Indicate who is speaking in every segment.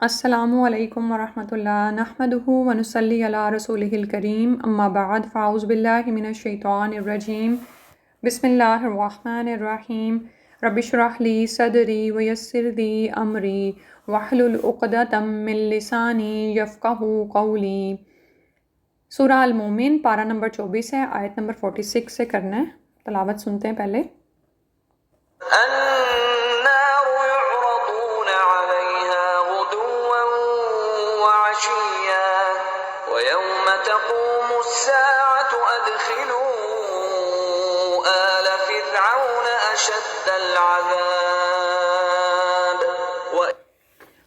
Speaker 1: السلام علیکم ورحمۃ اللہ نحمدہ ونصلی علی رسولہ الکریم اما بعد فاعوذ باللہ من الشیطان الرجیم بسم اللہ الرحمن الرحیم رب اشرح لی صدری ویسر لی امری واحلل عقدۃ من لسانی یفقہوا قولی۔ سورہ المومن پارہ نمبر 24 ہے، آیت نمبر 46 سے کرنا ہے، تلاوت سنتے ہیں پہلے۔
Speaker 2: النار يعرضون عليها غدوا وعشيا ويوم تقوم الساعة أدخلوا آل فرعون أشد العذاب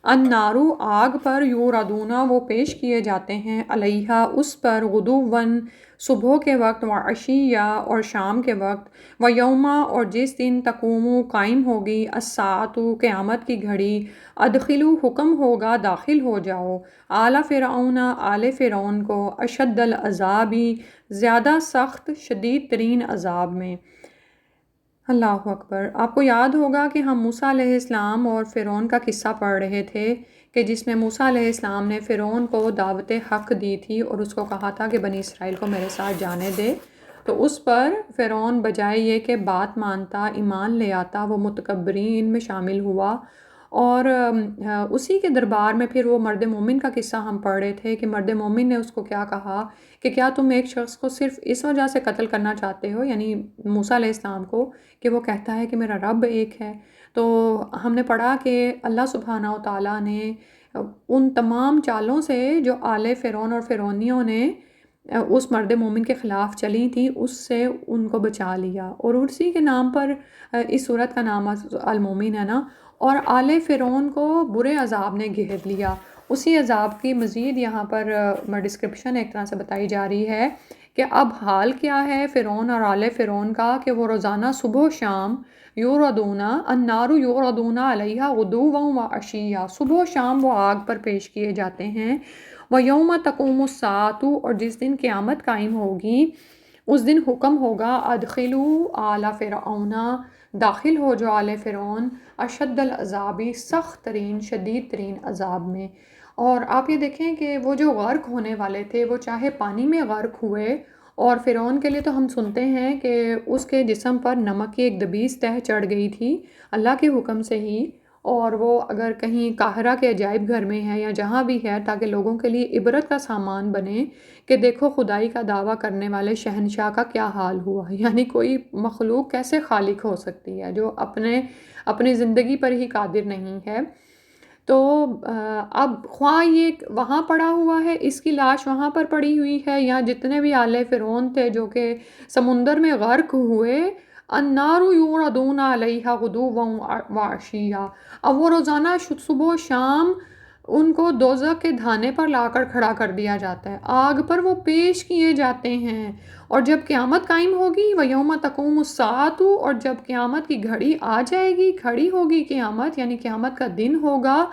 Speaker 1: النارو آگ پر، یوردونا وہ پیش کیے جاتے ہیں، علیہا اس پر، غدوًا صبح کے وقت، وعشیّا اور شام کے وقت، ویوما اور جس دن، تقوم قائم ہوگی، الساعۃ قیامت کی گھڑی، ادخلو حکم ہوگا داخل ہو جاؤ، آل فرعون آل فرعون کو، اشد العذابی زیادہ سخت شدید ترین عذاب میں۔ اللہ اکبر۔ آپ کو یاد ہوگا کہ ہم موسیٰ علیہ السلام اور فرعون کا قصہ پڑھ رہے تھے کہ جس میں موسیٰ علیہ السلام نے فرعون کو دعوت حق دی تھی اور اس کو کہا تھا کہ بنی اسرائیل کو میرے ساتھ جانے دے، تو اس پر فرعون بجائے یہ کہ بات مانتا، ایمان لے آتا، وہ متکبرین میں شامل ہوا۔ اور اسی کے دربار میں پھر وہ مرد مومن کا قصہ ہم پڑھ رہے تھے کہ مرد مومن نے اس کو کیا کہا کہ کیا تم ایک شخص کو صرف اس وجہ سے قتل کرنا چاہتے ہو، یعنی موسیٰ علیہ السلام کو، کہ وہ کہتا ہے کہ میرا رب ایک ہے۔ تو ہم نے پڑھا کہ اللہ سبحانہ و تعالیٰ نے ان تمام چالوں سے جو آل فرعون اور فرعونیوں نے اس مرد مومن کے خلاف چلی تھیں، اس سے ان کو بچا لیا، اور اسی کے نام پر اس صورت کا نام المومن ہے نا۔ اور آل فرعون کو برے عذاب نے گھیر لیا۔ اسی عذاب کی مزید یہاں پر ڈسکرپشن ایک طرح سے بتائی جا رہی ہے کہ اب حال کیا ہے فرعون اور آل فرعون کا، کہ وہ روزانہ صبح و شام یوردونا النار یوردونا علیہا غدوا وعشیا، صبح و شام وہ آگ پر پیش کیے جاتے ہیں۔ ویوم تقوم الساعۃ اور جس دن قیامت قائم ہوگی، اس دن حکم ہوگا ادخلوا آل فرعون، داخل ہو جو آل فرعون، اشد العذابی سخت ترین شدید ترین عذاب میں۔ اور آپ یہ دیکھیں کہ وہ جو غرق ہونے والے تھے وہ چاہے پانی میں غرق ہوئے، اور فرعون کے لیے تو ہم سنتے ہیں کہ اس کے جسم پر نمک کی ایک دبیس تہ چڑھ گئی تھی اللہ کے حکم سے ہی، اور وہ اگر کہیں قاہرہ کے عجائب گھر میں ہے یا جہاں بھی ہے، تاکہ لوگوں کے لیے عبرت کا سامان بنے کہ دیکھو خدائی کا دعویٰ کرنے والے شہنشاہ کا کیا حال ہوا، یعنی کوئی مخلوق کیسے خالق ہو سکتی ہے جو اپنی زندگی پر ہی قادر نہیں ہے۔ تو اب خواہ یہ وہاں پڑا ہوا ہے، اس کی لاش وہاں پر پڑی ہوئی ہے، یا جتنے بھی آل فرعون تھے جو کہ سمندر میں غرق ہوئے، النار یوردون علیہا غدوا وعشیا، اب وہ روزانہ صبح و شام ان کو دوزخ کے دھانے پر لا کر کھڑا کر دیا جاتا ہے، آگ پر وہ پیش کیے جاتے ہیں۔ اور جب قیامت قائم ہوگی، وَيَوْمَ تَقُومُ السَّاعَةُ اور جب قیامت کی گھڑی آ جائے گی، کھڑی ہوگی قیامت، یعنی قیامت کا دن ہوگا،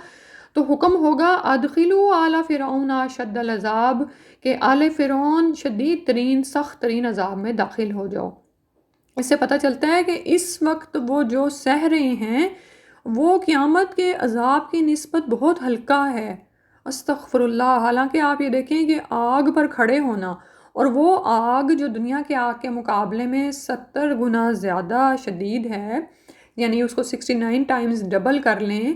Speaker 1: تو حکم ہوگا ادخلوا آل فرعون اشد العذاب، کہ آل فرعون شدید ترین سخت ترین عذاب میں داخل ہو جاؤ۔ اس سے پتہ چلتا ہے کہ اس وقت وہ جو سہ رہے ہیں وہ قیامت کے عذاب کی نسبت بہت ہلکا ہے۔ استغفر اللہ۔ حالانکہ آپ یہ دیکھیں کہ آگ پر کھڑے ہونا، اور وہ آگ جو دنیا کے آگ کے مقابلے میں 70 گنا زیادہ شدید ہے، یعنی اس کو 69 ٹائمز ڈبل کر لیں،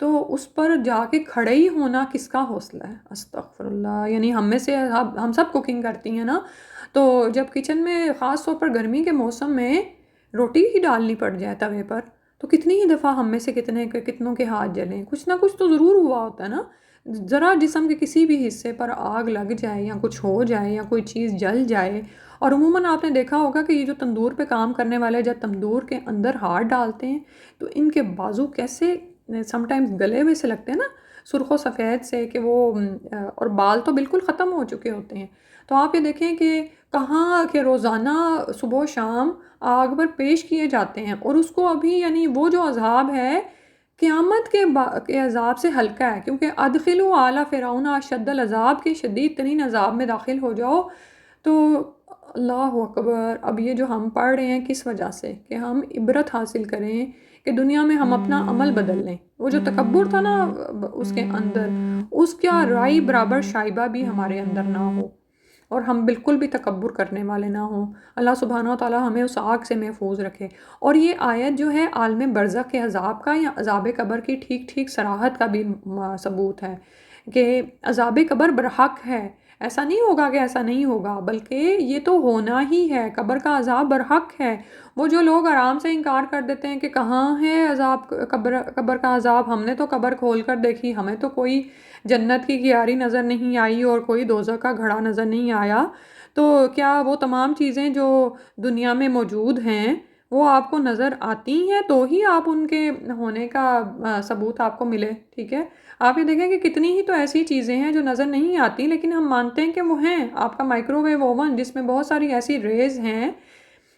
Speaker 1: تو اس پر جا کے کھڑے ہی ہونا کس کا حوصلہ ہے؟ استغفر اللہ۔ یعنی ہم میں سے ہم سب کوکنگ کرتی ہیں نا، تو جب کچن میں خاص طور پر گرمی کے موسم میں روٹی ہی ڈالنی پڑ جائے توے پر، تو کتنی ہی دفعہ ہم میں سے کتنوں کے ہاتھ جلیں، کچھ نہ کچھ تو ضرور ہوا ہوتا ہے نا۔ ذرا جسم کے کسی بھی حصے پر آگ لگ جائے یا کچھ ہو جائے یا کوئی چیز جل جائے، اور عموماً آپ نے دیکھا ہوگا کہ یہ جو تندور پہ کام کرنے والے جب تندور کے اندر ہاتھ ڈالتے ہیں تو ان کے بازو کیسے سم ٹائمز گلے ہوئے سے لگتے ہیں نا، سرخ و سفید سے، کہ وہ اور بال تو بالکل ختم ہو چکے ہوتے ہیں۔ تو آپ یہ دیکھیں کہ کہاں کہ روزانہ صبح و شام آگ پر پیش کیے جاتے ہیں، اور اس کو ابھی یعنی وہ جو عذاب ہے قیامت کے عذاب سے ہلکا ہے، کیونکہ ادخلوا آل فرعون اشد العذاب کے شدید ترین عذاب میں داخل ہو جاؤ۔ تو اللہ اکبر۔ اب یہ جو ہم پڑھ رہے ہیں کس وجہ سے؟ کہ ہم عبرت حاصل کریں کہ دنیا میں ہم اپنا عمل بدل لیں. وہ جو تکبر تھا نا اس کے اندر، اس کا رائی برابر شائبہ بھی ہمارے اندر نہ ہو، اور ہم بالکل بھی تکبر کرنے والے نہ ہوں. اللہ سبحانہ و تعالیٰ ہمیں اس آگ سے محفوظ رکھے. اور یہ آیت جو ہے عالم برزخ کے عذاب کا یا عذاب قبر کی ٹھیک ٹھیک صراحت کا بھی ثبوت ہے کہ عذاب قبر برحق ہے. ایسا نہیں ہوگا کہ ایسا نہیں ہوگا، بلکہ یہ تو ہونا ہی ہے. قبر کا عذاب برحق ہے. وہ جو لوگ آرام سے انکار کر دیتے ہیں کہ کہاں ہے عذاب قبر کا عذاب، ہم نے تو قبر کھول کر دیکھی، ہمیں تو کوئی جنت کی کیاری نظر نہیں آئی اور کوئی دوزخ کا گھڑا نظر نہیں آیا، تو کیا وہ تمام چیزیں جو دنیا میں موجود ہیں وہ آپ کو نظر آتی ہیں تو ہی آپ ان کے ہونے کا ثبوت آپ کو ملے. ٹھیک ہے، آپ یہ دیکھیں کہ کتنی ہی تو ایسی چیزیں ہیں جو نظر نہیں آتی لیکن ہم مانتے ہیں کہ وہ ہیں. آپ کا مائکرو ویو اوون جس میں بہت ساری ایسی ریز ہیں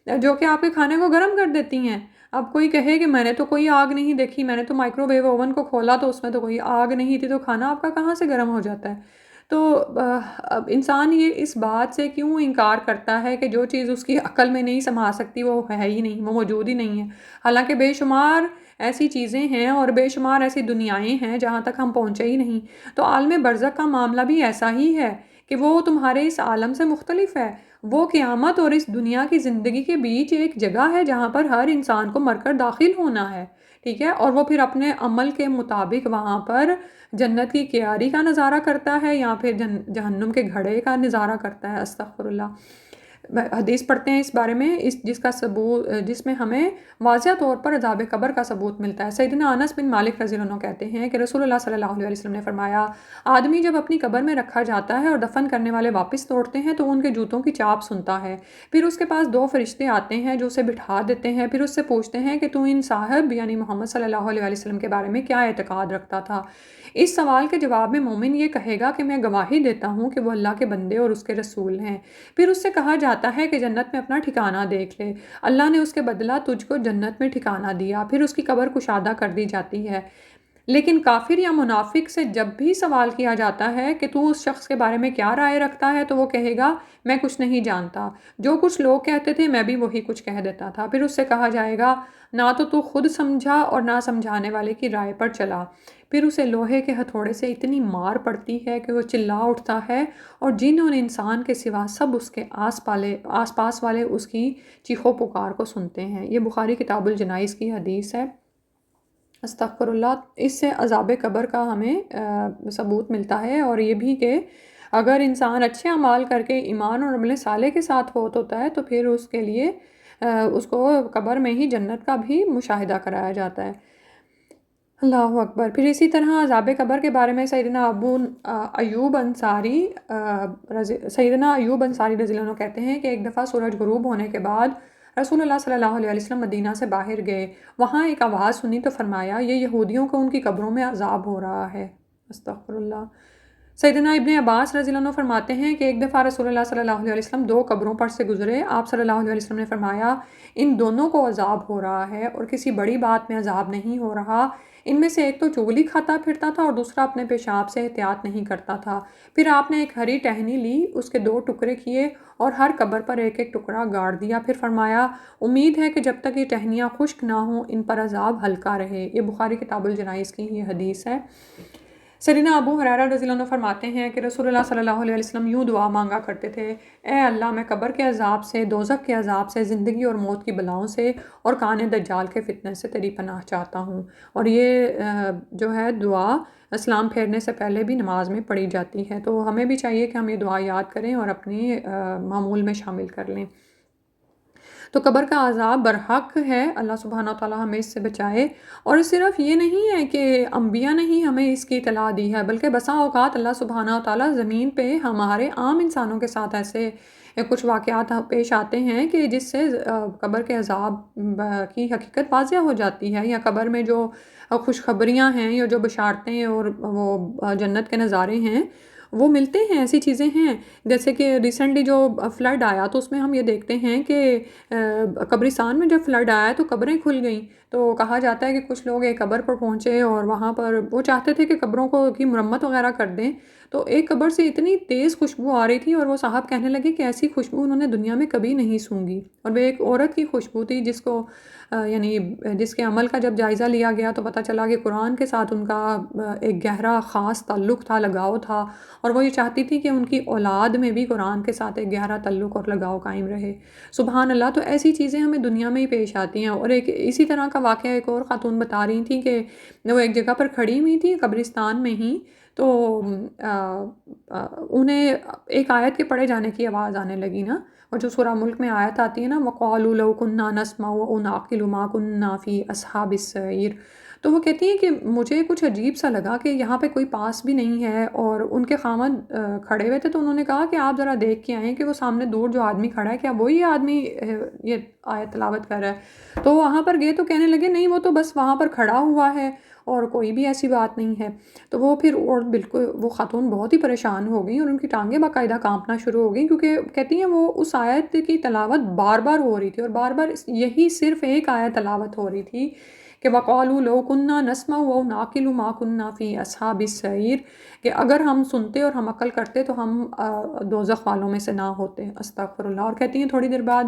Speaker 1: جو کہ آپ کے کھانے کو گرم کر دیتی ہیں. اب کوئی کہے کہ میں نے تو کوئی آگ نہیں دیکھی، میں نے تو مائکرو ویو اوون کو کھولا تو اس میں تو کوئی آگ نہیں تھی، تو کھانا آپ کا کہاں سے گرم ہو جاتا ہے؟ تو اب انسان یہ اس بات سے کیوں انکار کرتا ہے کہ جو چیز اس کی عقل میں نہیں سما سکتی وہ ہے ہی نہیں، وہ موجود ہی نہیں ہے. حالانکہ بے شمار ایسی چیزیں ہیں اور بے شمار ایسی دنیائیں ہیں جہاں تک ہم پہنچے ہی نہیں. تو عالم برزخ کا معاملہ بھی ایسا ہی ہے کہ وہ تمہارے اس عالم سے مختلف ہے. وہ قیامت اور اس دنیا کی زندگی کے بیچ ایک جگہ ہے جہاں پر ہر انسان کو مر کر داخل ہونا ہے. ٹھیک ہے، اور وہ پھر اپنے عمل کے مطابق وہاں پر جنت کی کیاری کا نظارہ کرتا ہے یا پھر جہنم کے گھڑے کا نظارہ کرتا ہے. استغفر اللہ. حدیث پڑھتے ہیں اس بارے میں، جس کا ثبوت، جس میں ہمیں واضح طور پر عذاب قبر کا ثبوت ملتا ہے. سیدنا انس بن مالک رضی اللہ عنہ کہتے ہیں کہ رسول اللہ صلی اللہ علیہ وسلم نے فرمایا، آدمی جب اپنی قبر میں رکھا جاتا ہے اور دفن کرنے والے واپس لوٹتے ہیں تو ان کے جوتوں کی چاپ سنتا ہے. پھر اس کے پاس 2 فرشتے آتے ہیں جو اسے بٹھا دیتے ہیں. پھر اس سے پوچھتے ہیں کہ تو ان صاحب یعنی محمد صلی اللہ علیہ وسلم کے بارے میں کیا اعتقاد رکھتا تھا؟ اس سوال کے جواب میں مومن یہ کہے گا کہ میں گواہی دیتا ہوں کہ وہ اللہ کے بندے اور اس کے رسول ہیں. پھر اس سے کہا جاتا ہے کہ جنت میں اپنا ٹھکانہ دیکھ لے، اللہ نے اس کے بدلہ تجھ کو جنت میں ٹھکانہ دیا. پھر اس کی قبر کشادہ کر دی جاتی ہے. لیکن کافر یا منافق سے جب بھی سوال کیا جاتا ہے کہ تو اس شخص کے بارے میں کیا رائے رکھتا ہے تو وہ کہے گا میں کچھ نہیں جانتا، جو کچھ لوگ کہتے تھے میں بھی وہی کچھ کہہ دیتا تھا. پھر اس سے کہا جائے گا نہ تو خود سمجھا اور نہ سمجھانے والے کی رائے پر چلا. پھر اسے لوہے کے ہتھوڑے سے اتنی مار پڑتی ہے کہ وہ چلا اٹھتا ہے اور جن اور انسان کے سوا سب اس کے آس پاس والے اس کی چیخو پکار کو سنتے ہیں. یہ بخاری کتاب الجنائز کی حدیث ہے. استغفر اللہ. اس سے عذاب قبر کا ہمیں ثبوت ملتا ہے، اور یہ بھی کہ اگر انسان اچھے اعمال کر کے ایمان اور عمل صالح کے ساتھ فوت ہوتا ہے تو پھر اس کے لیے اس کو قبر میں ہی جنت کا بھی مشاہدہ کرایا جاتا ہے. اللہ اکبر. پھر اسی طرح عذاب قبر کے بارے میں سیدنا ایوب انصاری رضی اللہ عنہ کہتے ہیں کہ ایک دفعہ سورج غروب ہونے کے بعد رسول اللہ صلی اللہ علیہ وسلم مدینہ سے باہر گئے. وہاں ایک آواز سنی تو فرمایا یہ یہودیوں کو ان کی قبروں میں عذاب ہو رہا ہے. استغفر اللہ. سیدنا ابن عباس رضی اللہ عنہ فرماتے ہیں کہ ایک دفعہ رسول اللہ صلی اللہ علیہ وسلم 2 قبروں پر سے گزرے. آپ صلی اللہ علیہ وسلم نے فرمایا ان دونوں کو عذاب ہو رہا ہے اور کسی بڑی بات میں عذاب نہیں ہو رہا. ان میں سے ایک تو چغلی کھاتا پھرتا تھا اور دوسرا اپنے پیشاب سے احتیاط نہیں کرتا تھا. پھر آپ نے ایک ہری ٹہنی لی، اس کے 2 ٹکڑے کیے اور ہر قبر پر ایک ایک ٹکڑا گاڑ دیا. پھر فرمایا امید ہے کہ جب تک یہ ٹہنیاں خشک نہ ہوں ان پر عذاب ہلکا رہے. یہ بخاری کتاب الجنائز کی یہ حدیث ہے. سیدنا ابو ہریرہ رضی اللہ عنہ فرماتے ہیں کہ رسول اللہ صلی اللہ علیہ وسلم یوں دعا مانگا کرتے تھے، اے اللہ میں قبر کے عذاب سے، دوزخ کے عذاب سے، زندگی اور موت کی بلاؤں سے اور کان دجال کے فتنے سے تیری پناہ چاہتا ہوں. اور یہ جو ہے دعا اسلام پھیرنے سے پہلے بھی نماز میں پڑھی جاتی ہے. تو ہمیں بھی چاہیے کہ ہم یہ دعا یاد کریں اور اپنی معمول میں شامل کر لیں. تو قبر کا عذاب برحق ہے. اللہ سبحانہ و تعالیٰ ہمیں اس سے بچائے. اور صرف یہ نہیں ہے کہ انبیاء نے ہی ہمیں اس کی اطلاع دی ہے، بلکہ بسا اوقات اللہ سبحانہ و تعالیٰ زمین پہ ہمارے عام انسانوں کے ساتھ ایسے کچھ واقعات پیش آتے ہیں کہ جس سے قبر کے عذاب کی حقیقت واضح ہو جاتی ہے، یا قبر میں جو خوشخبریاں ہیں یا جو بشارتیں اور وہ جنت کے نظارے ہیں وہ ملتے ہیں. ایسی چیزیں ہیں جیسے کہ ریسنٹلی جو فلڈ آیا تو اس میں ہم یہ دیکھتے ہیں کہ قبرستان میں جب فلڈ آیا تو قبریں کھل گئیں. تو کہا جاتا ہے کہ کچھ لوگ ایک قبر پر پہنچے اور وہاں پر وہ چاہتے تھے کہ قبروں کی مرمت وغیرہ کر دیں. تو ایک قبر سے اتنی تیز خوشبو آ رہی تھی اور وہ صاحب کہنے لگے کہ ایسی خوشبو انہوں نے دنیا میں کبھی نہیں سونگھی. اور وہ ایک عورت کی خوشبو تھی جس کو یعنی جس کے عمل کا جب جائزہ لیا گیا تو پتہ چلا کہ قرآن کے ساتھ ان کا ایک گہرا خاص تعلق تھا، لگاؤ تھا، اور وہ یہ چاہتی تھی کہ ان کی اولاد میں بھی قرآن کے ساتھ ایک گہرا تعلق اور لگاؤ قائم رہے۔ سبحان اللہ! تو ایسی چیزیں ہمیں دنیا میں ہی پیش آتی ہیں۔ اور ایک اسی طرح کا واقعہ ایک اور خاتون بتا رہی تھی کہ وہ ایک جگہ پر کھڑی ہوئی تھی قبرستان میں ہی، تو انہیں ایک آیت کے پڑھے جانے کی آواز آنے لگی نا، اور جو سورہ ملک میں آیت آتی ہے نا، وَقَالُوا لَوْ كُنَّا نَسْمَعُ أَوْ نَعْقِلُ مَا كُنَّا فِي أَصْحَابِ السَّعِيرِ۔ تو وہ کہتی ہیں کہ مجھے کچھ عجیب سا لگا کہ یہاں پہ کوئی پاس بھی نہیں ہے، اور ان کے خامد کھڑے ہوئے تھے، تو انہوں نے کہا کہ آپ ذرا دیکھ کے آئیں کہ وہ سامنے دور جو آدمی کھڑا ہے، کیا وہی آدمی یہ آیت تلاوت کر رہا ہے؟ تو وہاں پر گئے تو کہنے لگے نہیں، وہ تو بس وہاں پر کھڑا ہوا ہے اور کوئی بھی ایسی بات نہیں ہے۔ تو وہ پھر اور بالکل وہ خاتون بہت ہی پریشان ہو گئی اور ان کی ٹانگیں باقاعدہ کانپنا شروع ہو گئیں، کیونکہ کہتی ہیں وہ اس آیت کی تلاوت بار بار ہو رہی تھی، اور بار بار یہی صرف ایک آیت تلاوت ہو رہی تھی کہ وَقَالُوا لَوْ كُنَّا نَسْمَعُ أَوْ نَعْقِلُ مَا كُنَّا فِي أَصْحَابِ السَّعِيرِ، کہ اگر ہم سنتے اور ہم عقل کرتے تو ہم دوزخ والوں میں سے نہ ہوتے۔ استغفر اللہ! اور کہتی ہیں تھوڑی دیر بعد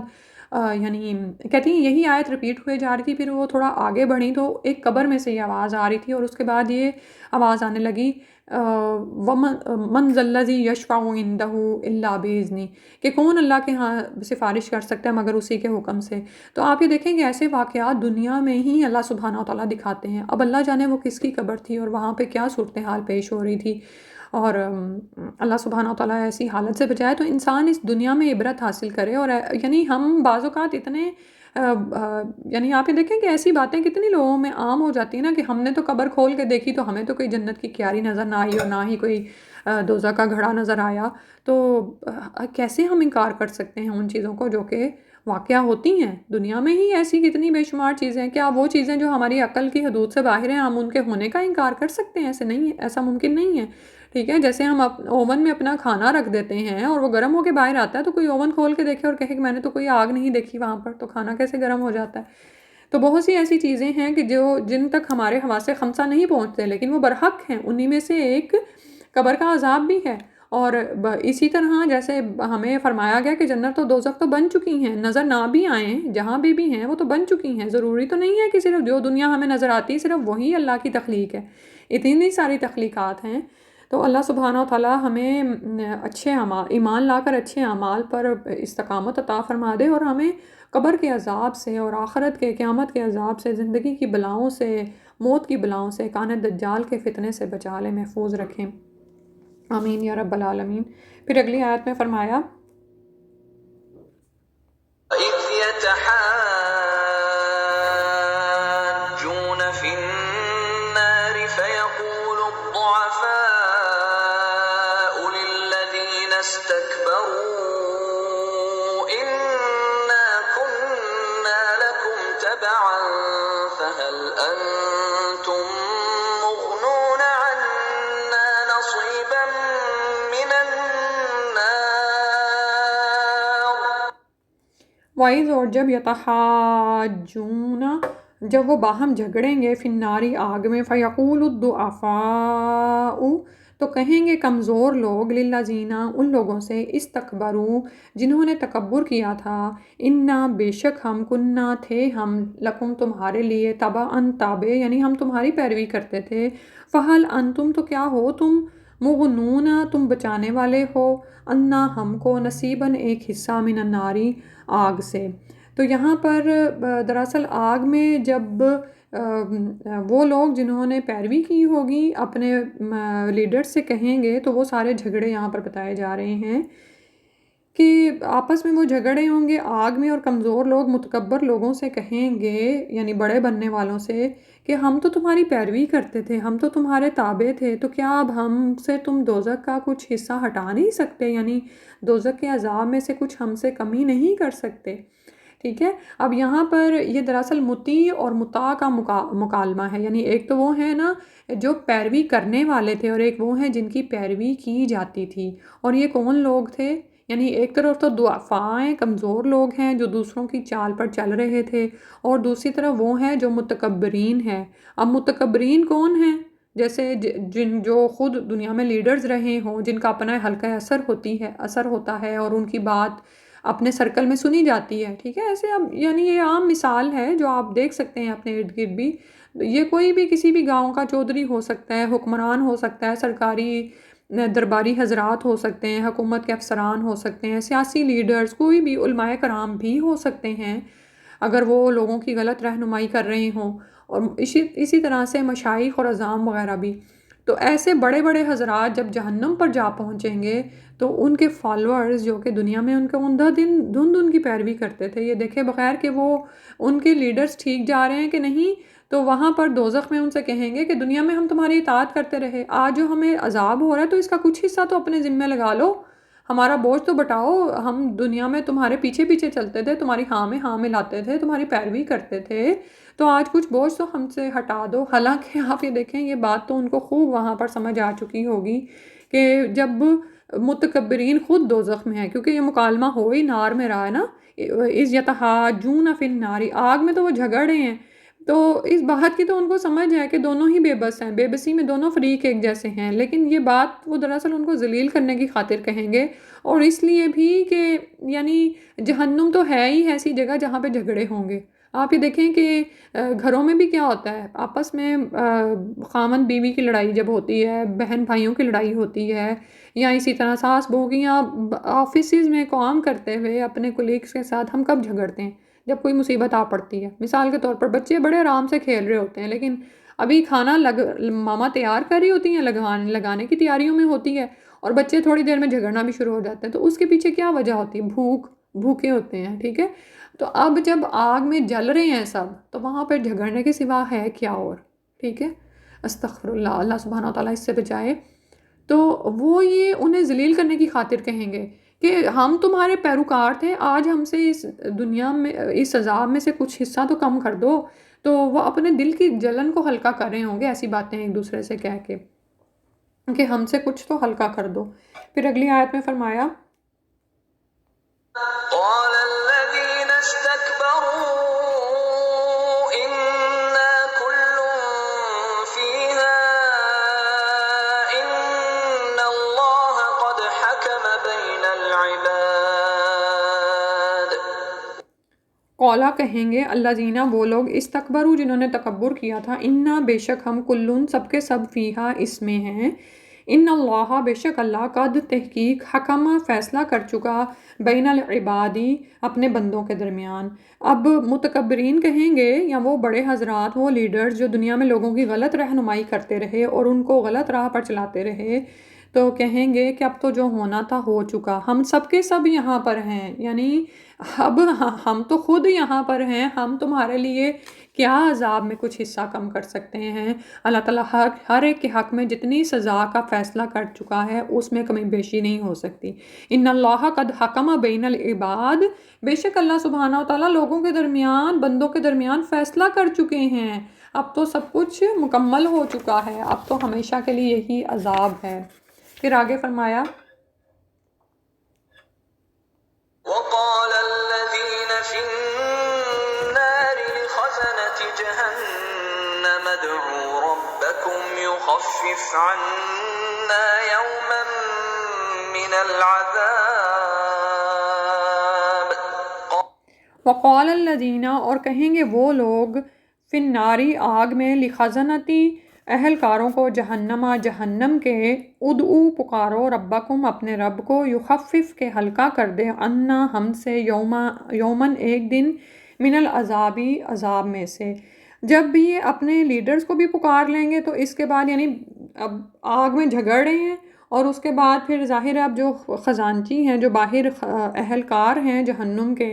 Speaker 1: یعنی کہتی ہیں یہی آیت ریپیٹ ہوئے جا رہی تھی، پھر وہ تھوڑا آگے بڑھیں تو ایک قبر میں سے یہ آواز آ رہی تھی، اور اس کے بعد یہ آواز آنے لگی وَمَنْ ذَا الَّذِي يَشْفَعُ عِنْدَهُ إِلَّا بِإِذْنِهِ، کہ کون اللہ کے ہاں سفارش کر سکتا ہے مگر اسی کے حکم سے۔ تو آپ یہ دیکھیں کہ ایسے واقعات دنیا میں ہی اللہ سبحانہ وتعالیٰ دکھاتے ہیں۔ اب اللہ جانے وہ کس کی قبر تھی اور وہاں پہ کیا صورتحال پیش ہو رہی تھی، اور اللہ سبحانہ وتعالیٰ ایسی حالت سے بچائے تو انسان اس دنیا میں عبرت حاصل کرے۔ اور یعنی ہم بعض اوقات اتنے یعنی آپ یہ دیکھیں کہ ایسی باتیں کتنی لوگوں میں عام ہو جاتی ہیں نا، کہ ہم نے تو قبر کھول کے دیکھی تو ہمیں تو کوئی جنت کی کیاری نظر نہ آئی اور نہ ہی کوئی دوزخ کا گھڑا نظر آیا، تو کیسے ہم انکار کر سکتے ہیں ان چیزوں کو جو کہ واقعہ ہوتی ہیں دنیا میں ہی؟ ایسی کتنی بے شمار چیزیں ہیں، کیا وہ چیزیں جو ہماری عقل کی حدود سے باہر ہیں ہم ان کے ہونے کا انکار کر سکتے ہیں؟ ایسے نہیں ہے، ایسا ممکن نہیں ہے۔ ٹھیک ہے، جیسے ہم اوون میں اپنا کھانا رکھ دیتے ہیں اور وہ گرم ہو کے باہر آتا ہے، تو کوئی اوون کھول کے دیکھے اور کہے کہ میں نے تو کوئی آگ نہیں دیکھی وہاں پر، تو کھانا کیسے گرم ہو جاتا ہے؟ تو بہت سی ایسی چیزیں ہیں کہ جن تک ہمارے حواس خمسہ نہیں پہنچتے، لیکن وہ برحق ہیں۔ انہی میں سے ایک قبر کا عذاب بھی ہے۔ اور اسی طرح جیسے ہمیں فرمایا گیا کہ جنت و دوزخ تو بن چکی ہیں، نظر نہ بھی آئیں، جہاں بھی ہیں وہ تو بن چکی ہیں۔ ضروری تو نہیں ہے کہ صرف جو دنیا ہمیں نظر آتی ہے صرف وہی اللہ کی تخلیق ہے، اتنی ساری تخلیقات ہیں۔ تو اللہ سبحانہ وتعالیٰ ہمیں اچھے ایمان لا کر اچھے اعمال پر استقامت عطا فرما دے، اور ہمیں قبر کے عذاب سے اور آخرت کے قیامت کے عذاب سے، زندگی کی بلاؤں سے، موت کی بلاؤں سے، کان دجال کے فتنے سے بچا لے، محفوظ رکھیں۔ آمین یا رب العالمین۔ پھر اگلی آیت میں فرمایا
Speaker 2: وَإِذْ يَتَحَاجُّونَ فِي النَّارِ فَيَقُولُ الضُّعَفَاءُ لِلَّذِينَ اسْتَكْبَرُوا إِنَّا كُنَّا لَكُمْ تَبَعًا فَهَلْ أَنْتُمْ مُغْنُونَ عَنَّا نَصِيبًا مِّنَ النَّارِ۔
Speaker 1: وائز، اور جب یتحاجون، جب وہ باہم جھگڑیں گے، فی النار، آگ میں، فیقول الضعفاء، تو کہیں گے کمزور لوگ، للذین، ان لوگوں سے، استکبروا، جنہوں نے تکبر کیا تھا، انا، بے شک ہم، کننا، تھے ہم، لکم، تمہارے لیے، تبعا، تابع، یعنی ہم تمہاری پیروی کرتے تھے، فہل انتم، تو کیا ہو تم، مغنون، تم بچانے والے ہو، انا، ہم کو، نصیباً، ایک حصہ، من الناری، آگ سے۔ تو یہاں پر دراصل آگ میں جب وہ لوگ جنہوں نے پیروی کی ہوگی اپنے لیڈر سے کہیں گے، تو وہ سارے جھگڑے یہاں پر بتائے جا رہے ہیں کہ آپس میں وہ جھگڑے ہوں گے آگ میں، اور کمزور لوگ متکبر لوگوں سے کہیں گے، یعنی بڑے بننے والوں سے، کہ ہم تو تمہاری پیروی کرتے تھے، ہم تو تمہارے تابع تھے، تو کیا اب ہم سے تم دوزخ کا کچھ حصہ ہٹا نہیں سکتے؟ یعنی دوزخ کے عذاب میں سے کچھ ہم سے کمی نہیں کر سکتے؟ ٹھیک ہے، اب یہاں پر یہ دراصل مطیع اور مطاع کا مکالمہ ہے، یعنی ایک تو وہ ہیں نا جو پیروی کرنے والے تھے، اور ایک وہ ہیں جن کی پیروی کی جاتی تھی۔ اور یہ کون لوگ تھے؟ یعنی ایک طرف تو ضعفاء ہیں، کمزور لوگ ہیں جو دوسروں کی چال پر چل رہے تھے، اور دوسری طرف وہ ہیں جو متکبرین ہیں۔ اب متکبرین کون ہیں؟ جیسے جو خود دنیا میں لیڈرز رہے ہوں، جن کا اپنا حلقہ اثر ہوتا ہے، اور ان کی بات اپنے سرکل میں سنی جاتی ہے، ٹھیک ہے. ایسے اب یعنی یہ عام مثال ہے جو آپ دیکھ سکتے ہیں اپنے ارد گرد بھی. یہ کوئی بھی کسی بھی گاؤں کا چودھری ہو سکتا ہے، حکمران ہو سکتا ہے، سرکاری درباری حضرات ہو سکتے ہیں، حکومت کے افسران ہو سکتے ہیں، سیاسی لیڈرز، کوئی بھی علماء کرام بھی ہو سکتے ہیں اگر وہ لوگوں کی غلط رہنمائی کر رہے ہوں، اور اسی طرح سے مشائخ اور عظام وغیرہ بھی. تو ایسے بڑے بڑے حضرات جب جہنم پر جا پہنچیں گے تو ان کے فالوورز جو کہ دنیا میں ان کے دھند ان کی پیروی کرتے تھے، یہ دیکھے بغیر کہ وہ ان کے لیڈرز ٹھیک جا رہے ہیں کہ نہیں، تو وہاں پر دوزخ میں ان سے کہیں گے کہ دنیا میں ہم تمہاری اطاعت کرتے رہے، آج جو ہمیں عذاب ہو رہا ہے تو اس کا کچھ حصہ تو اپنے ذمہ لگا لو، ہمارا بوجھ تو بٹاؤ. ہم دنیا میں تمہارے پیچھے پیچھے چلتے تھے، تمہاری ہاں میں ہاں ملاتے تھے، تمہاری پیروی کرتے تھے، تو آج کچھ بوجھ تو ہم سے ہٹا دو. حالانکہ آپ یہ دیکھیں یہ بات تو ان کو خوب وہاں پر سمجھ آ چکی ہوگی کہ جب متکبرین خود دوزخ میں ہیں، کیونکہ یہ مکالمہ ہو ہی نار میں رہا ہے نا، اذ یتحاجون فی النار، آگ میں تو وہ جھگڑ رہے ہیں. تو اس بات کی تو ان کو سمجھ ہے کہ دونوں ہی بے بس ہیں، بے بسی میں دونوں فریق ایک جیسے ہیں، لیکن یہ بات وہ دراصل ان کو ذلیل کرنے کی خاطر کہیں گے، اور اس لیے بھی کہ یعنی جہنم تو ہے ہی ایسی جگہ جہاں پہ جھگڑے ہوں گے. آپ یہ دیکھیں کہ گھروں میں بھی کیا ہوتا ہے، آپس میں خامن بیوی کی لڑائی جب ہوتی ہے، بہن بھائیوں کی لڑائی ہوتی ہے، یا اسی طرح ساس بہو کی، یا آفیسز میں کام کرتے ہوئے اپنے کولیگس کے ساتھ ہم کب جھگڑتے ہیں؟ جب کوئی مصیبت آ پڑتی ہے. مثال کے طور پر بچے بڑے آرام سے کھیل رہے ہوتے ہیں، لیکن ابھی کھانا ماما تیار کر رہی ہوتی ہیں، لگانے کی تیاریوں میں ہوتی ہے، اور بچے تھوڑی دیر میں جھگڑنا بھی شروع ہو جاتے ہیں. تو اس کے پیچھے کیا وجہ ہوتی ہے؟ بھوکے ہوتے ہیں، ٹھیک ہے. تو اب جب آگ میں جل رہے ہیں سب، تو وہاں پہ جھگڑنے کے سوا ہے کیا اور، ٹھیک ہے. استغفر اللہ، اللہ سبحانہ وتعالیٰ اس سے بچائے. تو وہ یہ انہیں ذلیل کرنے کی خاطر کہیں گے کہ ہم تمہارے پیروکار تھے، آج ہم سے اس دنیا میں اس عذاب میں سے کچھ حصہ تو کم کر دو. تو وہ اپنے دل کی جلن کو ہلکا کر رہے ہوں گے ایسی باتیں ایک دوسرے سے کہہ کے کہ ہم سے کچھ تو ہلکا کر دو. پھر اگلی آیت میں فرمایا
Speaker 2: قال الذين استكبروا إنا كل فيها إن الله قد حكم بين العباد.
Speaker 1: قولا کہیں گے اللہ زینہ وہ لوگ استکبرو جنہوں نے تکبر کیا تھا، انا بے شک ہم کلن سب کے سب فیہا اس میں ہیں، ان اللہ بے شک اللہ قد تحقیق حکم فیصلہ کر چکا بین العبادی اپنے بندوں کے درمیان. اب متکبرین کہیں گے، یا وہ بڑے حضرات، وہ لیڈرز جو دنیا میں لوگوں کی غلط رہنمائی کرتے رہے اور ان کو غلط راہ پر چلاتے رہے، تو کہیں گے کہ اب تو جو ہونا تھا ہو چکا، ہم سب کے سب یہاں پر ہیں، یعنی اب ہم تو خود یہاں پر ہیں، ہم تمہارے لیے کیا عذاب میں کچھ حصہ کم کر سکتے ہیں. اللہ تعالیٰ ہر ایک کے حق میں جتنی سزا کا فیصلہ کر چکا ہے اس میں کمی بیشی نہیں ہو سکتی. ان اللہ قد حکم بین العباد، بے شک اللہ سبحانہ و تعالیٰ لوگوں کے درمیان، بندوں کے درمیان فیصلہ کر چکے ہیں، اب تو سب کچھ مکمل ہو چکا ہے، اب تو ہمیشہ کے لیے یہی عذاب ہے. پھر آگے فرمایا
Speaker 2: وقال الذين في النار لخزنة جهنم ادعوا ربكم يخفف عنا يوما من العذاب.
Speaker 1: وقال الذین، اور کہیں گے وہ لوگ، فی الناری آگ میں، لخزنتی اہلکاروں کو، جہنم کے، ادعو پکارو ربکم اپنے رب کو، یخفف کے ہلکا کر دے، عنا ہم سے، یومن ایک دن، من العذابی عذاب میں سے. جب بھی یہ اپنے لیڈرز کو بھی پکار لیں گے تو اس کے بعد یعنی اب آگ میں جھگڑ رہے ہیں، اور اس کے بعد پھر ظاہر ہے اب جو خزانچی ہیں، جو باہر اہلکار ہیں جہنم کے،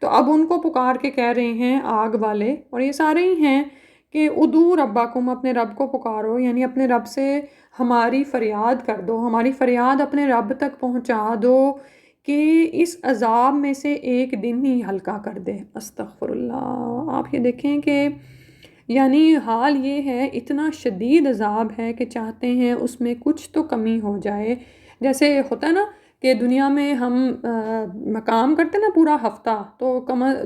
Speaker 1: تو اب ان کو پکار کے کہہ رہے ہیں آگ والے، اور یہ سارے ہی ہیں کہ ادعو ربکم اپنے رب کو پکارو، یعنی اپنے رب سے ہماری فریاد کر دو، ہماری فریاد اپنے رب تک پہنچا دو کہ اس عذاب میں سے ایک دن ہی ہلکا کر دے. استغفر اللہ. آپ یہ دیکھیں کہ یعنی حال یہ ہے، اتنا شدید عذاب ہے کہ چاہتے ہیں اس میں کچھ تو کمی ہو جائے. جیسے ہوتا ہے نا کہ دنیا میں ہم کام کرتے ہیں نا پورا ہفتہ، تو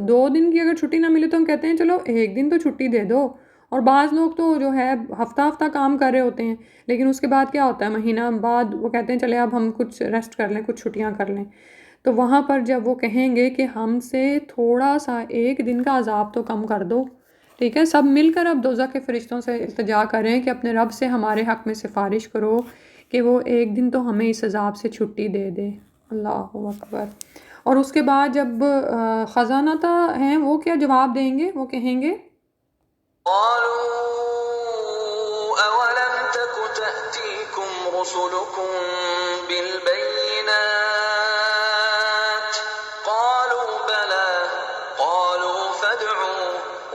Speaker 1: 2 دن کی اگر چھٹی نہ ملے تو ہم کہتے ہیں چلو ایک دن تو چھٹی دے دو. اور بعض لوگ تو جو ہے ہفتہ کام کر رہے ہوتے ہیں، لیکن اس کے بعد کیا ہوتا ہے، مہینہ بعد وہ کہتے ہیں چلے اب ہم کچھ ریسٹ کر لیں، کچھ چھٹیاں کر لیں. تو وہاں پر جب وہ کہیں گے کہ ہم سے تھوڑا سا ایک دن کا عذاب تو کم کر دو، ٹھیک ہے، سب مل کر اب دوزخ کے فرشتوں سے التجا کریں کہ اپنے رب سے ہمارے حق میں سفارش کرو کہ وہ ایک دن تو ہمیں اس عذاب سے چھٹی دے دے۔ اللہ اکبر۔ اور اس کے بعد جب خزانہ ہیں وہ کیا جواب دیں گے؟ وہ کہیں گے
Speaker 2: قالوا أولم تك تأتيكم رسلكم بالبينات قالوا بلى قالوا فادعوا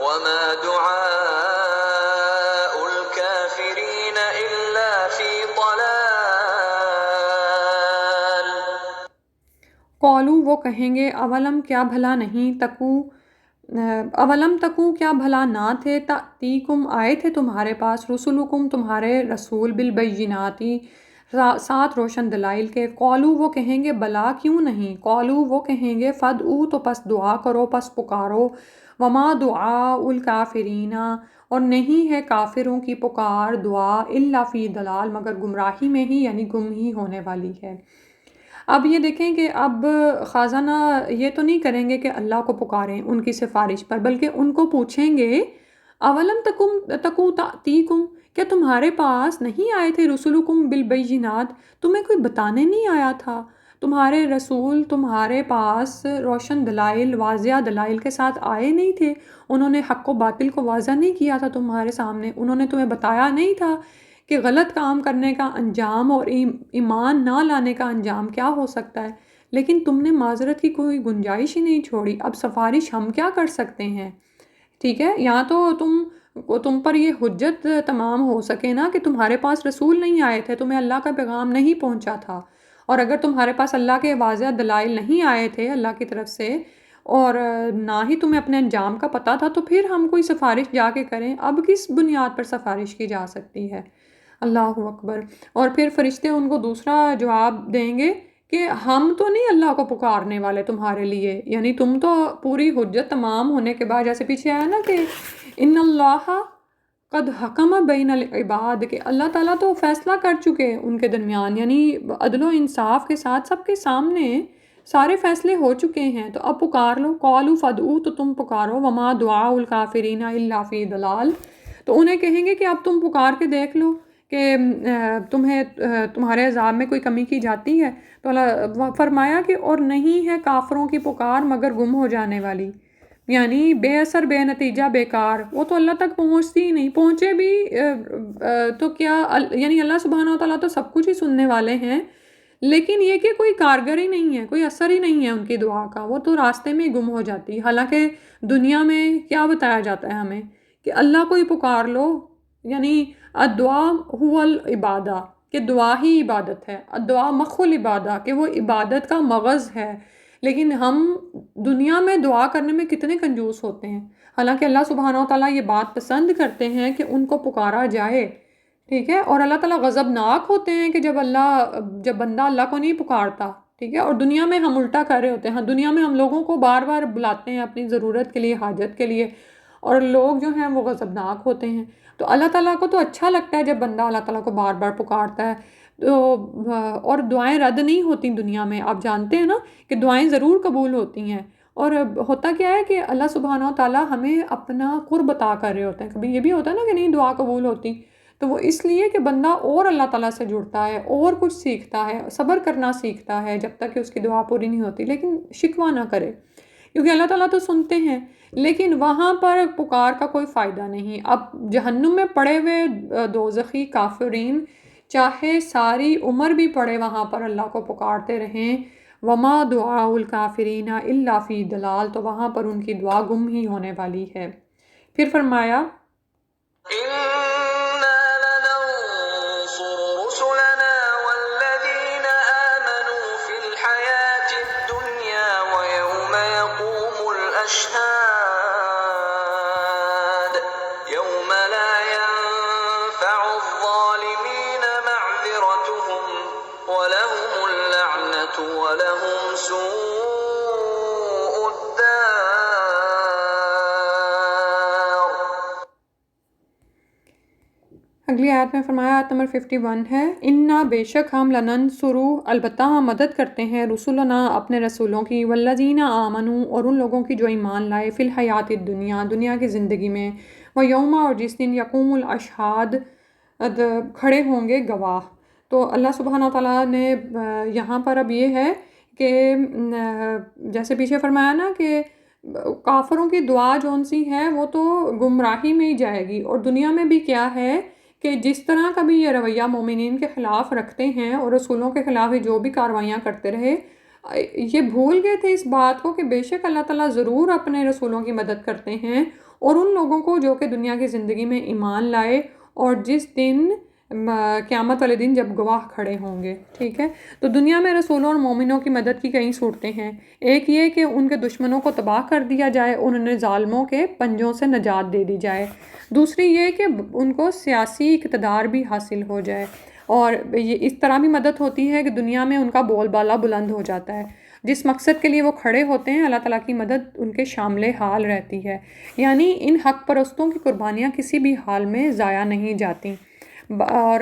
Speaker 2: وما دعاء الكافرين إلا في ضلال۔
Speaker 1: قالو، وہ کہیں گے اولم کیا بھلا نہیں، تکو اولم تکو کیا بھلا نہ تھے، تأتیکم آئے تھے تمہارے پاس، رسولکم تمہارے رسول، بالبیناتی ساتھ روشن دلائل کے، قالو وہ کہیں گے بلا کیوں نہیں، قالو وہ کہیں گے فدعو تو پس دعا کرو، پس پکارو، وما دعاء الکافرین اور نہیں ہے کافروں کی پکار دعا، الا فی ضلال مگر گمراہی میں ہی، یعنی گم ہی ہونے والی ہے۔ اب یہ دیکھیں کہ اب خازانہ یہ تو نہیں کریں گے کہ اللہ کو پکاریں ان کی سفارش پر، بلکہ ان کو پوچھیں گے اولم تکو تأتیکم، کیا تمہارے پاس نہیں آئے تھے رسولکم بالبینات، تمہیں کوئی بتانے نہیں آیا تھا، تمہارے رسول تمہارے پاس روشن دلائل واضح دلائل کے ساتھ آئے نہیں تھے، انہوں نے حق و باطل کو واضح نہیں کیا تھا تمہارے سامنے، انہوں نے تمہیں بتایا نہیں تھا کہ غلط کام کرنے کا انجام اور ایمان نہ لانے کا انجام کیا ہو سکتا ہے، لیکن تم نے معذرت کی کوئی گنجائش ہی نہیں چھوڑی، اب سفارش ہم کیا کر سکتے ہیں، ٹھیک ہے، یا تو تم پر یہ حجت تمام ہو سکے نا کہ تمہارے پاس رسول نہیں آئے تھے، تمہیں اللہ کا پیغام نہیں پہنچا تھا، اور اگر تمہارے پاس اللہ کے واضح دلائل نہیں آئے تھے اللہ کی طرف سے، اور نہ ہی تمہیں اپنے انجام کا پتہ تھا، تو پھر ہم کوئی سفارش جا کے کریں، اب کس بنیاد پر سفارش کی جا سکتی ہے؟ اللہ اکبر۔ اور پھر فرشتے ان کو دوسرا جواب دیں گے کہ ہم تو نہیں اللہ کو پکارنے والے تمہارے لیے، یعنی تم تو پوری حجت تمام ہونے کے بعد، جیسے پیچھے آیا نا کہ ان اللہ قد حکم بین العباد، کہ اللہ تعالیٰ تو فیصلہ کر چکے ان کے درمیان، یعنی عدل و انصاف کے ساتھ سب کے سامنے سارے فیصلے ہو چکے ہیں، تو اب پکار لو، قالوا فدعوا تو تم پکارو، وما دعاء الکافرین الا فی ضلال، تو انہیں کہیں گے کہ اب تم پکار کے دیکھ لو کہ تمہیں تمہارے عذاب میں کوئی کمی کی جاتی ہے، تو اللہ فرمایا کہ اور نہیں ہے کافروں کی پکار مگر گم ہو جانے والی، یعنی بے اثر بے نتیجہ بیکار، وہ تو اللہ تک پہنچتی ہی نہیں، پہنچے بھی تو کیا، یعنی اللہ سبحانہ و تعالیٰ تو سب کچھ ہی سننے والے ہیں، لیکن یہ کہ کوئی کارگر ہی نہیں ہے، کوئی اثر ہی نہیں ہے ان کی دعا کا، وہ تو راستے میں گم ہو جاتی، حالانکہ دنیا میں کیا بتایا جاتا ہے ہمیں کہ اللہ کو ہی پکار لو، یعنی الدعاء هو العبادہ، کہ دعا ہی عبادت ہے، الدعاء مخ العبادہ، کہ وہ عبادت کا مغز ہے، لیکن ہم دنیا میں دعا کرنے میں کتنے کنجوس ہوتے ہیں، حالانکہ اللہ سبحانہ و تعالیٰ یہ بات پسند کرتے ہیں کہ ان کو پکارا جائے، ٹھیک ہے، اور اللہ تعالیٰ غضبناک ہوتے ہیں کہ جب بندہ اللہ کو نہیں پکارتا، ٹھیک ہے، اور دنیا میں ہم الٹا کر رہے ہوتے ہیں، دنیا میں ہم لوگوں کو بار بار بلاتے ہیں اپنی ضرورت کے لیے، حاجت کے لیے، اور لوگ جو ہیں وہ غضبناک ہوتے ہیں، تو اللہ تعالیٰ کو تو اچھا لگتا ہے جب بندہ اللہ تعالیٰ کو بار بار پکارتا ہے، تو اور دعائیں رد نہیں ہوتی دنیا میں، آپ جانتے ہیں نا کہ دعائیں ضرور قبول ہوتی ہیں، اور ہوتا کیا ہے کہ اللہ سبحانہ و تعالیٰ ہمیں اپنا قرب عطا کر رہے ہوتے ہیں، کبھی یہ بھی ہوتا ہے نا کہ نہیں دعا قبول ہوتی، تو وہ اس لیے کہ بندہ اور اللہ تعالیٰ سے جڑتا ہے، اور کچھ سیکھتا ہے، صبر کرنا سیکھتا ہے جب تک کہ اس کی دعا پوری نہیں ہوتی، لیکن شکوہ نہ کرے، کیونکہ اللہ تعالیٰ تو سنتے ہیں، لیکن وہاں پر پکار کا کوئی فائدہ نہیں۔ اب جہنم میں پڑے ہوئے دوزخی کافرین چاہے ساری عمر بھی پڑے وہاں پر اللہ کو پکارتے رہیں، وما دعاء الکافرین الا فی ضلال، تو وہاں پر ان کی دعا گم ہی ہونے والی ہے۔ پھر فرمایا
Speaker 2: إنا لننصر رسلنا والذين آمنوا في الحياة الدنيا ويوم يقوم الأشهاد يوم لا ينفع الظالمين معذرتهم ولهم اللعنة ولهم سوء الدار۔
Speaker 1: اگلی آیت میں فرمایا، آیت نمبر 51 ہے، انا بے شک ہم لننصرو البتہ ہم مدد کرتے ہیں رسولنا اپنے رسولوں کی، والذین آمنوا اور ان لوگوں کی جو ایمان لائے، فی الحیات الدنیا دنیا کی زندگی میں، ویوم اور جس دن یقوم الاشہاد کھڑے ہوں گے گواہ۔ تو اللہ سبحانہ تعالیٰ نے یہاں پر اب یہ ہے کہ جیسے پیچھے فرمایا نا کہ کافروں کی دعا جون سی ہے وہ تو گمراہی میں ہی جائے گی، اور دنیا میں بھی کیا ہے کہ جس طرح کا بھی یہ رویہ مومنین کے خلاف رکھتے ہیں اور رسولوں کے خلاف ہی جو بھی کاروائیاں کرتے رہے، یہ بھول گئے تھے اس بات کو کہ بے شک اللہ تعالیٰ ضرور اپنے رسولوں کی مدد کرتے ہیں، اور ان لوگوں کو جو کہ دنیا کی زندگی میں ایمان لائے اور جس دن قیامت والے دن جب گواہ کھڑے ہوں گے، ٹھیک ہے۔ تو دنیا میں رسولوں اور مومنوں کی مدد کی کئی صورتیں ہیں۔ ایک یہ کہ ان کے دشمنوں کو تباہ کر دیا جائے، انہیں ظالموں کے پنجوں سے نجات دے دی جائے۔ دوسری یہ کہ ان کو سیاسی اقتدار بھی حاصل ہو جائے، اور یہ اس طرح بھی مدد ہوتی ہے کہ دنیا میں ان کا بول بالا بلند ہو جاتا ہے۔ جس مقصد کے لیے وہ کھڑے ہوتے ہیں اللہ تعالیٰ کی مدد ان کے شامل حال رہتی ہے، یعنی ان حق پرستوں کی قربانیاں کسی بھی حال میں ضائع نہیں جاتی۔ اور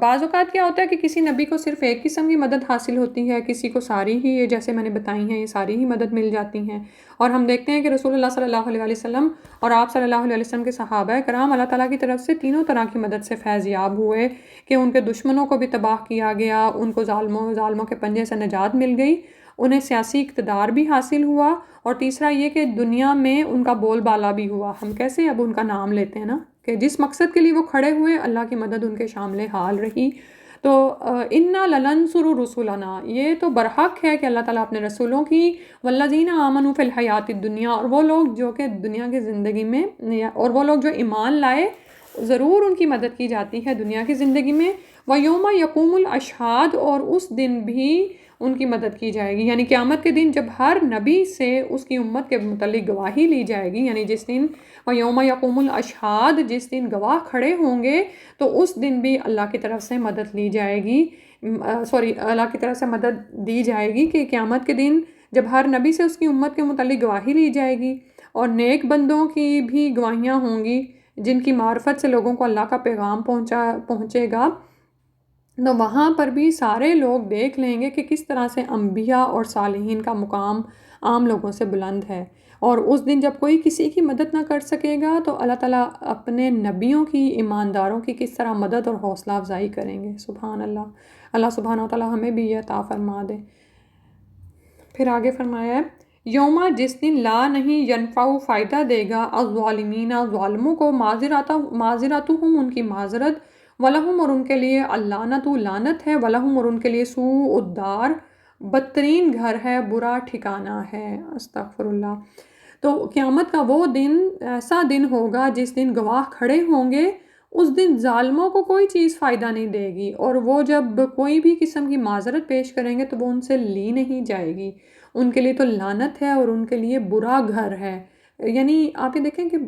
Speaker 1: بعض اوقات کیا ہوتا ہے کہ کسی نبی کو صرف ایک قسم کی مدد حاصل ہوتی ہے، کسی کو ساری ہی، یہ جیسے میں نے بتائی ہیں، یہ ساری ہی مدد مل جاتی ہیں۔ اور ہم دیکھتے ہیں کہ رسول اللہ صلی اللہ علیہ وسلم اور آپ صلی اللہ علیہ وسلم کے صحابہ کرام اللہ تعالیٰ کی طرف سے تینوں طرح کی مدد سے فیض یاب ہوئے، کہ ان کے دشمنوں کو بھی تباہ کیا گیا، ان کو ظالموں کے پنجے سے نجات مل گئی، انہیں سیاسی اقتدار بھی حاصل ہوا، اور تیسرا یہ کہ دنیا میں ان کا بول بالا بھی ہوا۔ ہم کیسے اب ان کا نام لیتے ہیں نا، کہ جس مقصد کے لیے وہ کھڑے ہوئے اللہ کی مدد ان کے شامل حال رہی۔ تو انا لننصر رسولنا، یہ تو برحق ہے کہ اللہ تعالیٰ اپنے رسولوں کی، والذین آمنوا فی الحیات الدنیا، اور وہ لوگ جو کہ دنیا کی زندگی میں، اور وہ لوگ جو ایمان لائے ضرور ان کی مدد کی جاتی ہے دنیا کی زندگی میں، ویوم یقوم الاشہاد، اور اس دن بھی ان کی مدد کی جائے گی، یعنی قیامت کے دن جب ہر نبی سے اس کی امت کے متعلق گواہی لی جائے گی، یعنی جس دن وَيَوْمَ يَقُومُ الْأَشْهَادُ، جس دن گواہ کھڑے ہوں گے، تو اس دن بھی اللہ کی طرف سے مدد لی جائے گی، اللہ کی طرف سے مدد دی جائے گی، کہ قیامت کے دن جب ہر نبی سے اس کی امت کے متعلق گواہی لی جائے گی، اور نیک بندوں کی بھی گواہیاں ہوں گی جن کی معرفت سے لوگوں کو اللہ کا پیغام پہنچے گا، تو وہاں پر بھی سارے لوگ دیکھ لیں گے کہ کس طرح سے انبیاء اور صالحین کا مقام عام لوگوں سے بلند ہے۔ اور اس دن جب کوئی کسی کی مدد نہ کر سکے گا تو اللہ تعالیٰ اپنے نبیوں کی، ایمانداروں کی کس طرح مدد اور حوصلہ افزائی کریں گے۔ سبحان اللہ، اللہ سبحانہ و تعالیٰ ہمیں بھی یہ عطا فرما دے۔ پھر آگے فرمایا ہے، یوما، جس دن لا نہیں، ینفع فائدہ دے گا، الظالمین ظالموں کو، معذرتہم ان کی معذرت، ولہم اور ان کے لیے اللعنت لعنت ہے، ولہم اور ان کے لیے سوء الدار بدترین گھر ہے، برا ٹھکانہ ہے۔ استغفر اللہ۔ تو قیامت کا وہ دن ایسا دن ہوگا جس دن گواہ کھڑے ہوں گے، اس دن ظالموں کو کوئی چیز فائدہ نہیں دے گی، اور وہ جب کوئی بھی قسم کی معذرت پیش کریں گے تو وہ ان سے لی نہیں جائے گی، ان کے لیے تو لعنت ہے اور ان کے لیے برا گھر ہے۔ یعنی آپ یہ دیکھیں کہ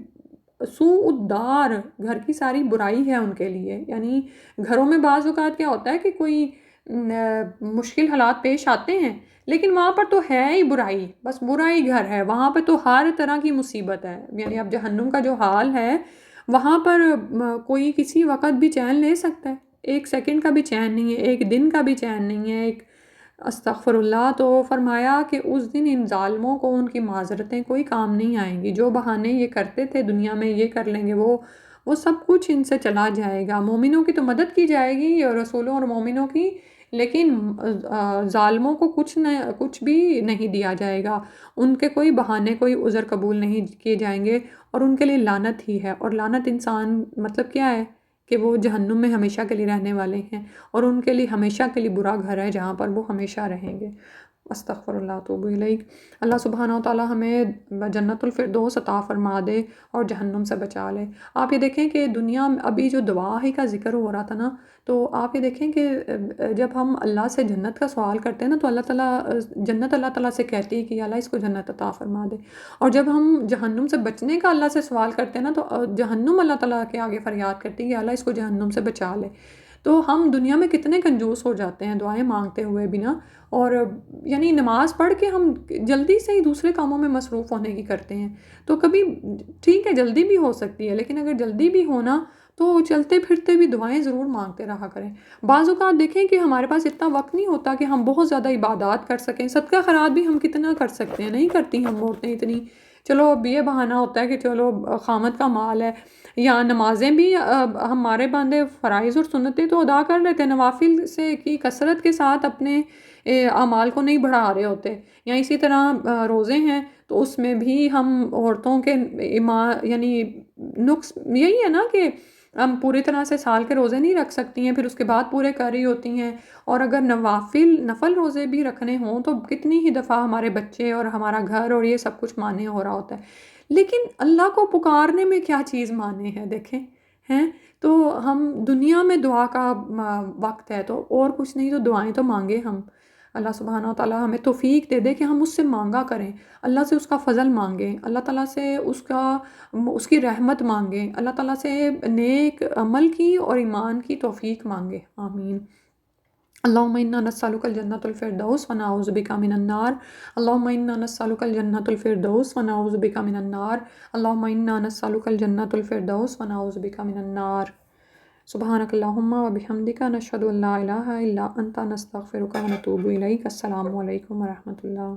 Speaker 1: سوء الدار، گھر کی ساری برائی ہے ان کے لیے، یعنی گھروں میں بعض اوقات کیا ہوتا ہے کہ کوئی مشکل حالات پیش آتے ہیں، لیکن وہاں پر تو ہے ہی برائی، بس برا ہی گھر ہے، وہاں پہ تو ہر طرح کی مصیبت ہے۔ یعنی اب جہنم کا جو حال ہے وہاں پر کوئی کسی وقت بھی چین لے سکتا ہے، ایک سیکنڈ کا بھی چین نہیں ہے، ایک دن کا بھی چین نہیں ہے، استغفر اللہ۔ تو فرمایا کہ اس دن ان ظالموں کو ان کی معذرتیں کوئی کام نہیں آئیں گی، جو بہانے یہ کرتے تھے دنیا میں، یہ کر لیں گے وہ سب کچھ ان سے چلا جائے گا۔ مومنوں کی تو مدد کی جائے گی اور رسولوں اور مومنوں کی، لیکن ظالموں کو کچھ بھی نہیں دیا جائے گا، ان کے کوئی بہانے، کوئی عذر قبول نہیں کیے جائیں گے، اور ان کے لیے لعنت ہی ہے۔ اور لعنت انسان مطلب کیا ہے کہ وہ جہنم میں ہمیشہ کے لیے رہنے والے ہیں، اور ان کے لیے ہمیشہ کے لیے برا گھر ہے جہاں پر وہ ہمیشہ رہیں گے۔ استغفر اللہ اتوب الیہ۔ اللہ سبحانہ و تعالیٰ ہمیں جنت الفردوس عطا فرما دے اور جہنم سے بچا لے۔ آپ یہ دیکھیں کہ دنیا میں ابھی جو دعا ہی کا ذکر ہو رہا تھا نا، تو آپ یہ دیکھیں کہ جب ہم اللہ سے جنت کا سوال کرتے ہیں نا تو اللہ تعالیٰ جنت اللہ تعالیٰ سے کہتی ہے کہ اللہ اس کو جنت عطا فرما دے، اور جب ہم جہنم سے بچنے کا اللہ سے سوال کرتے ہیں نا تو جہنم اللہ تعالیٰ کے آگے فریاد کرتی ہے کہ اللہ اس کو جہنم سے بچا لے۔ تو ہم دنیا میں کتنے کنجوس ہو جاتے ہیں دعائیں مانگتے ہوئے بھی نا، اور یعنی نماز پڑھ کے ہم جلدی سے ہی دوسرے کاموں میں مصروف ہونے کی کرتے ہیں۔ تو کبھی ٹھیک ہے جلدی بھی ہو سکتی ہے، لیکن اگر جلدی بھی ہونا تو چلتے پھرتے بھی دعائیں ضرور مانگتے رہا کریں۔ بعض اوقات دیکھیں کہ ہمارے پاس اتنا وقت نہیں ہوتا کہ ہم بہت زیادہ عبادات کر سکیں، صدقہ خیرات بھی ہم کتنا کر سکتے ہیں، نہیں کرتی ہم عورتیں اتنی۔ چلو اب یہ بہانہ ہوتا ہے کہ چلو خامد کا مال ہے، یا نمازیں بھی ہمارے باندھے فرائض اور سنتیں تو ادا کر لیتے ہیں، نوافل سے کی کثرت کے ساتھ اپنے اعمال کو نہیں بڑھا رہے ہوتے۔ یا اسی طرح روزے ہیں تو اس میں بھی ہم عورتوں کے یعنی نقص یہی ہے نا کہ ہم پوری طرح سے سال کے روزے نہیں رکھ سکتی ہیں، پھر اس کے بعد پورے کر رہی ہوتی ہیں، اور اگر نفل روزے بھی رکھنے ہوں تو کتنی ہی دفعہ ہمارے بچے اور ہمارا گھر اور یہ سب کچھ مانے ہو رہا ہوتا ہے۔ لیکن اللہ کو پکارنے میں کیا چیز مانے ہے دیکھیں ہیں۔ تو ہم دنیا میں دعا کا وقت ہے تو اور کچھ نہیں، تو دعائیں تو مانگے ہم، اللہ سبحانہ و تعالیٰ ہمیں توفیق دے دے کہ ہم اس سے مانگا کریں، اللہ سے اس کا فضل مانگیں، اللہ تعالیٰ سے اس کی رحمت مانگیں، اللہ تعالیٰ سے نیک عمل کی اور ایمان کی توفیق مانگیں، آمین۔ اللہم انا نسألک الجنۃ الفردوس ونعوذ بک من النار، اللہم انا نسألک الجنۃ الفردوس ونعوذ بک من النار، اللہم انا نسألک الجنۃ الفردوس ونعوذ بک من النار۔ سبحانک اللہم وبحمدک، نشہد ان لا الہ الا انت، نستغفرک ونتوب الیک۔ السلام علیکم ورحمۃ اللہ۔